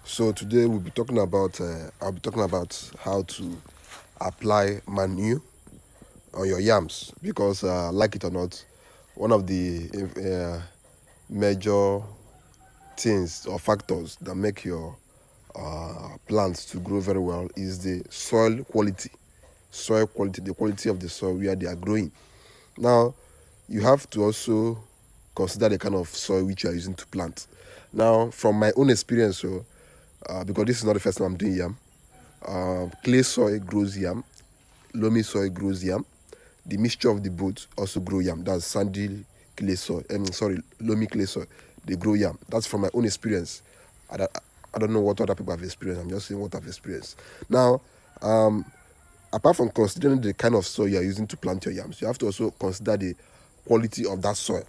So today I'll be talking about how to apply manure on your yams because like it or not, one of the major things or factors that make your plants to grow very well is the soil quality. Soil quality, the quality of the soil where they are growing. Now, you have to also consider the kind of soil which you are using to plant. Now, from my own experience, because this is not the first time I'm doing yam, clay soil grows yam, loamy soil grows yam, the mixture of the both also grow yam. That's sandy clay soil. Loamy clay soil. They grow yam. That's from my own experience. I don't know what other people have experienced. I'm just saying what I've experienced. Now, apart from considering the kind of soil you are using to plant your yams, you have to also consider the quality of that soil.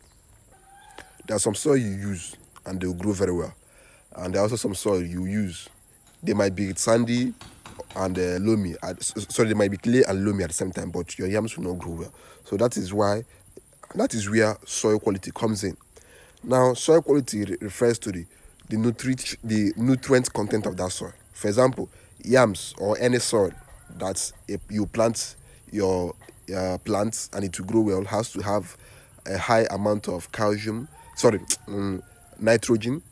There are some soil you use and they will grow very well, and there are also some soil you use. They might be sandy and loamy. Sorry, they might be clay and loamy at the same time, but your yams will not grow well. So that is where soil quality comes in. Now, soil quality refers to the nutrient content of that soil. For example, yams or any soil that you plant your plants and it will grow well has to have a high amount of calcium, sorry, nitrogen,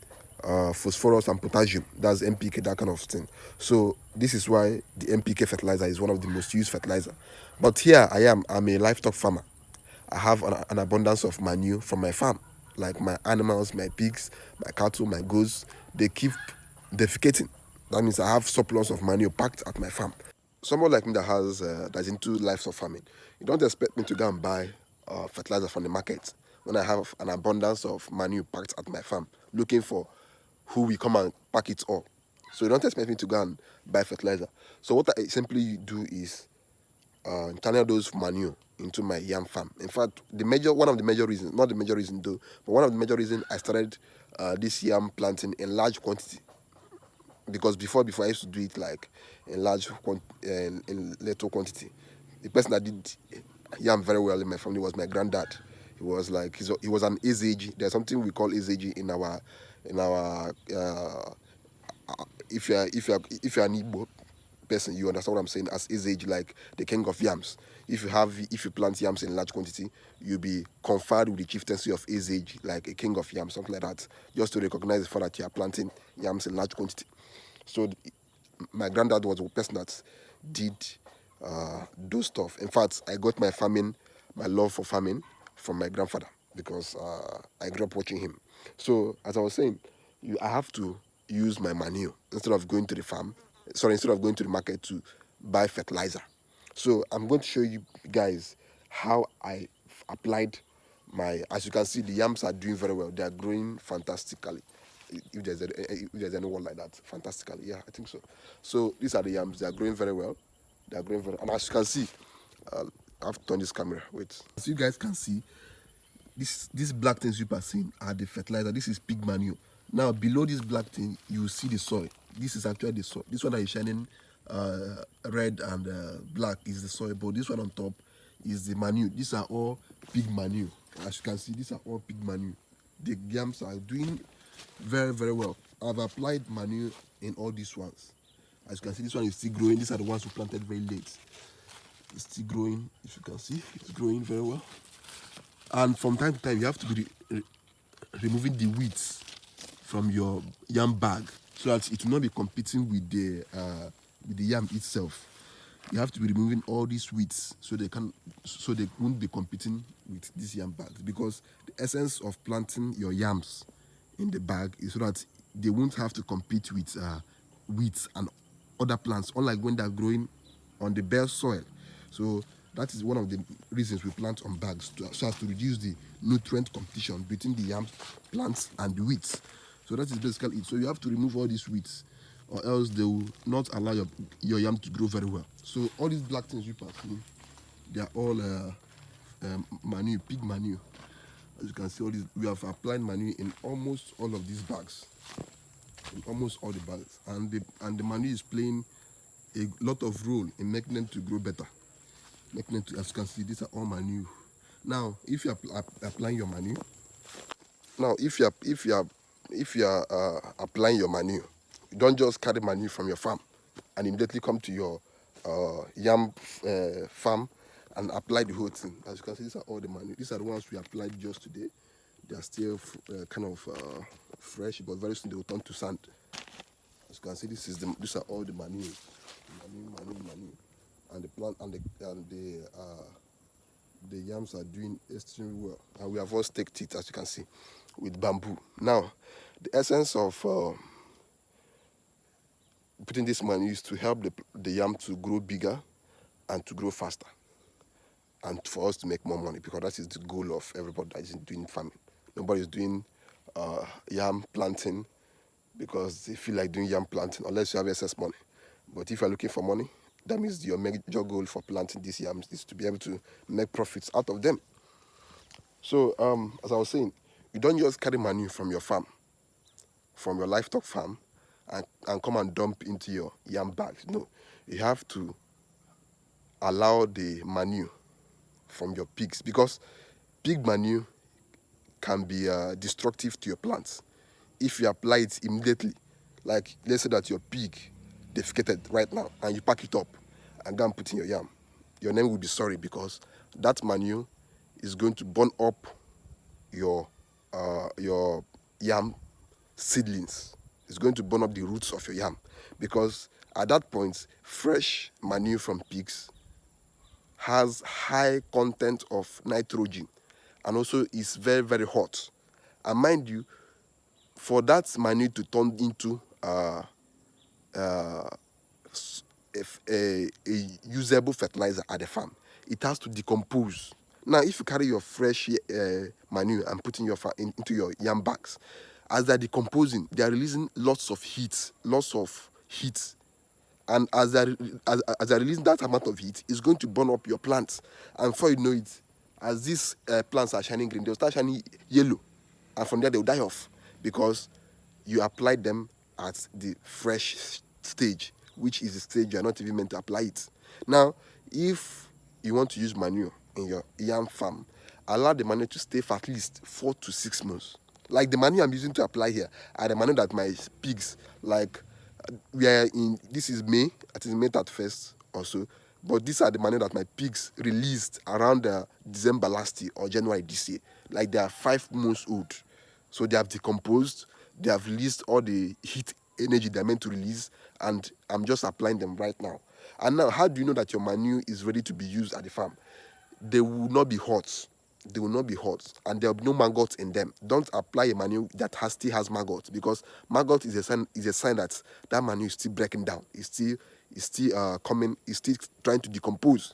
phosphorus and potassium. That's NPK, that kind of thing. So this is why the NPK fertilizer is one of the most used fertilizer. But here I'm a livestock farmer. I have an abundance of manure from my farm, like my animals, my pigs, my cattle, my goats. They keep defecating. That means I have surplus of manure packed at my farm. Someone like me that's into livestock farming, you don't expect me to go and buy fertilizer from the market when I have an abundance of manure packed at my farm, looking for who will come and pack it all. So you don't expect me to go and buy fertilizer. So what I simply do is channel those manure into my yam farm. In fact, one of the major reasons, not the major reason though, but one of the major reasons I started this yam planting in large quantity, because before I used to do it like in little quantity. The person that did yam very well in my family was my granddad. He was like he was an AZG. There's something we call AZG in our if you're an Igbo person, you understand what I'm saying, as his age, like the king of yams. If you plant yams in large quantity, you'll be conferred with the chieftaincy of his age, like a king of yams, something like that, just to recognize the fact that you are planting yams in large quantity. So my granddad was the person that did those stuff. In fact, I got my love for farming from my grandfather because I grew up watching him. So as I was saying, I have to use my manure instead of going to the farm. Sorry, instead of going to the market to buy fertilizer. So I'm going to show you guys how I applied my. As you can see, the yams are doing very well. They are growing fantastically. If there's any word like that, fantastically, yeah, I think so. So these are the yams. They are growing very well. They are growing very, and as you can see, I have to turn this camera. Wait. As you guys can see, these black things you are seeing are the fertilizer. This is pig manure. Now below this black thing, you see the soil. This is actually the soil. This one that is shining red and black is the soil, but this one on top is the manure. These are all pig manure. As you can see, these are all pig manure. The yams are doing very, very well. I've applied manure in all these ones. As you can see, this one is still growing. These are the ones we planted very late. It's still growing. If you can see, it's growing very well. And from time to time, you have to be removing the weeds from your yam bag so that it will not be competing with the yam itself. You have to be removing all these weeds so they won't be competing with these yam bags, because the essence of planting your yams in the bag is so that they won't have to compete with weeds and other plants, unlike when they're growing on the bare soil. So that is one of the reasons we plant on bags, so as to reduce the nutrient competition between the yam plants and the weeds. So that is basically it. So you have to remove all these weeds, or else they will not allow your yam to grow very well. So all these black things you pass in, they are all manure, pig manure. As you can see, all these, we have applied manure in almost all of these bags, in almost all the bags, and the manure is playing a lot of role in making them to grow better. As you can see, these are all manure. Now, if you are applying your manure, now if you are applying your manure, You don't just carry manure from your farm and immediately come to your yam farm and apply the whole thing. As you can see, these are all the manure. These are the ones we applied just today. They are still kind of fresh, but very soon they will turn to sand. As you can see, these are all the manure, manure, and the plant and the yams are doing extremely well. And we have all staked it, as you can see, with bamboo. Now, the essence of putting this manure is to help the yam to grow bigger and to grow faster, and for us to make more money, because that is the goal of everybody that is doing farming. Nobody is doing yam planting because they feel like doing yam planting unless you have excess money. But if you're looking for money, that means your major goal for planting these yams is to be able to make profits out of them. So as I was saying, you don't just carry manure from your farm, from your livestock farm, and come and dump into your yam bags. No, you have to allow the manure from your pigs, because pig manure can be destructive to your plants if you apply it immediately. Like, let's say that your pig defecated right now and you pack it up and go and put in your yam. Your name will be sorry, because that manure is going to burn up your yam seedlings. It's going to burn up the roots of your yam, because at that point, fresh manure from pigs has high content of nitrogen and also is very, very hot. And mind you, for that manure to turn into a usable fertilizer at the farm, it has to decompose. Now, if you carry your fresh manure and put in into your yam bags, as they're decomposing, they are releasing lots of heat, and as they're releasing that amount of heat, it's going to burn up your plants. And before you know it, as these plants are shining green, they'll start shining yellow, and from there they'll die off, because you applied them at the fresh stage, which is the stage you're not even meant to apply it. Now, if you want to use manure in your yam farm, allow the manure to stay for at least 4 to 6 months. Like the manure I'm using to apply here are the manure that my pigs, like, this is May, it is May 31st or so, but these are the manure that my pigs released around December last year or January this year. Like, they are 5 months old. So they have decomposed, they have released all the heat energy they're meant to release, and I'm just applying them right now. And now, how do you know that your manure is ready to be used at the farm? They will not be hot. They will not be hot, and there will be no maggots in them. Don't apply a manure that still has maggots, because maggot is a sign that manure is still breaking down. It's still coming. It's still trying to decompose.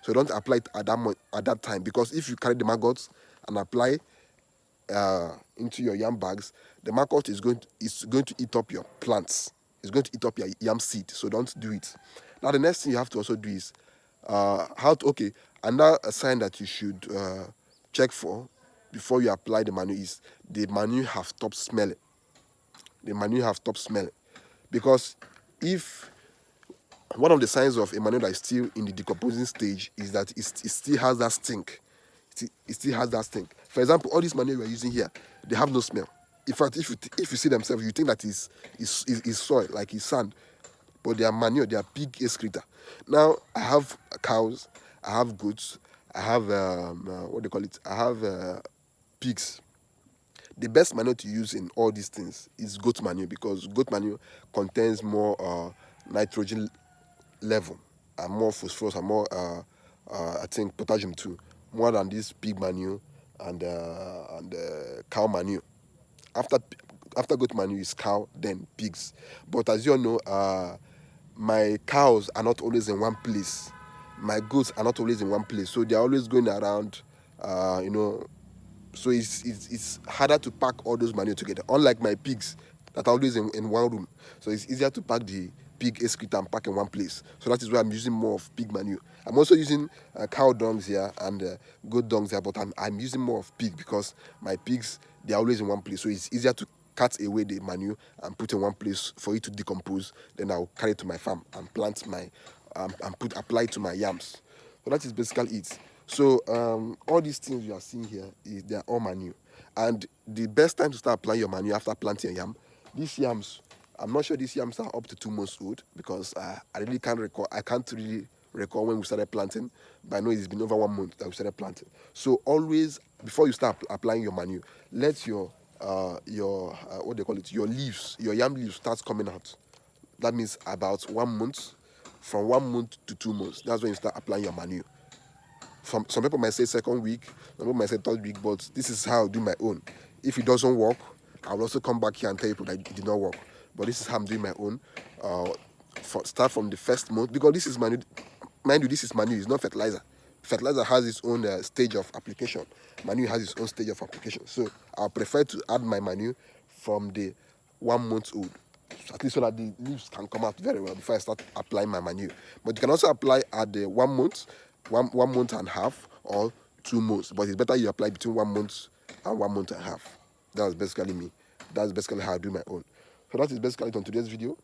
So don't apply it at that time, because if you carry the maggots and apply into your yam bags, the maggot is going to eat up your plants. It's going to eat up your yam seed. So don't do it. Now, the next thing you have to also do is another sign that you should check for before you apply the manure is the manure have stopped smelling. The manure have stopped smelling, because if one of the signs of a manure that is still in the decomposing stage is that it still has that stink. It still has that stink. For example, all this manure we are using here, they have no smell. In fact, if you see themselves, you think that is soil, like it's sand, but they are manure. They are pig excreta. Now, I have cows, I have goats, I have what they call it. I have pigs. The best manure to use in all these things is goat manure, because goat manure contains more nitrogen level and more phosphorus and more I think potassium too, more than this pig manure and cow manure. After goat manure is cow, then pigs. But as you all know, my cows are not always in one place. My goats are not always in one place, so they are always going around. So it's harder to pack all those manure together. Unlike my pigs that are always in one room, so it's easier to pack the pig excreta and pack in one place. So that is why I'm using more of pig manure. I'm also using cow dungs here and goat dungs here, but I'm using more of pig, because my pigs, they're always in one place. So it's easier to cut away the manure and put in one place for it to decompose. Then I'll carry it to my farm and plant apply it to my yams. So that is basically it. So all these things you are seeing here, they are all manure. And the best time to start applying your manure after planting a yam, these yams, I'm not sure these yams are up to 2 months old, because I really can't recall. I can't really recall when we started planting, but I know it's been over 1 month that we started planting. So always, before you start applying your manure, let your what they call it, your leaves, your yam leaves starts coming out. That means about 1 month, from 1 month to 2 months. That's when you start applying your manure. Some people might say second week, some people might say third week, but this is how I do my own. If it doesn't work, I will also come back here and tell people that it did not work. But this is how I'm doing my own. Start from the first month, because this is manure. Mind you, this is manure, it's not fertilizer. Fertilizer has its own stage of application. Manure has its own stage of application. So I prefer to add my manure from the 1 month old, at least so that the leaves can come out very well before I start applying my manure. But you can also apply at the 1 month, 1 month and a half, or 2 months. But it's better you apply between 1 month and 1 month and a half. That's basically me. That's basically how I do my own. So that is basically it on today's video.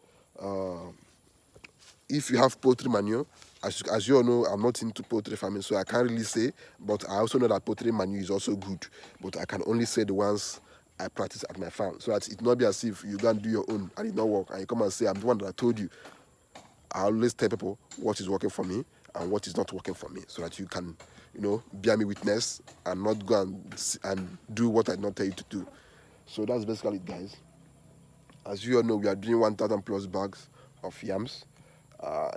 If you have poultry manure, as you all know, I'm not into poultry farming, so I can't really say, but I also know that poultry manure is also good. But I can only say the ones I practice at my farm, so that it not be as if you go and do your own and it not work, and you come and say, I'm the one that I told you. I always tell people what is working for me and what is not working for me, so that you can, bear me witness and not go and do what I did not tell you to do. So that's basically it, guys. As you all know, we are doing 1,000 plus bags of yams.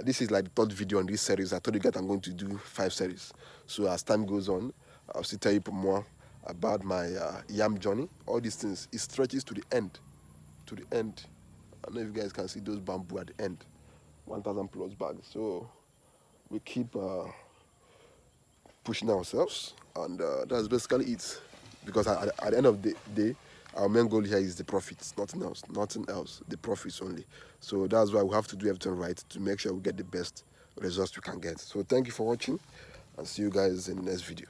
This is like the third video on this series. I told you guys I'm going to do 5 series. So as time goes on, I'll still tell you more about my yam journey. All these things, it stretches to the end. To the end. I don't know if you guys can see those bamboo at the end. 1,000 plus bags. So we keep pushing ourselves, and that's basically it. Because at the end of the day, our main goal here is the profits, nothing else, the profits only. So that's why we have to do everything right to make sure we get the best results we can get. So thank you for watching, and see you guys in the next video.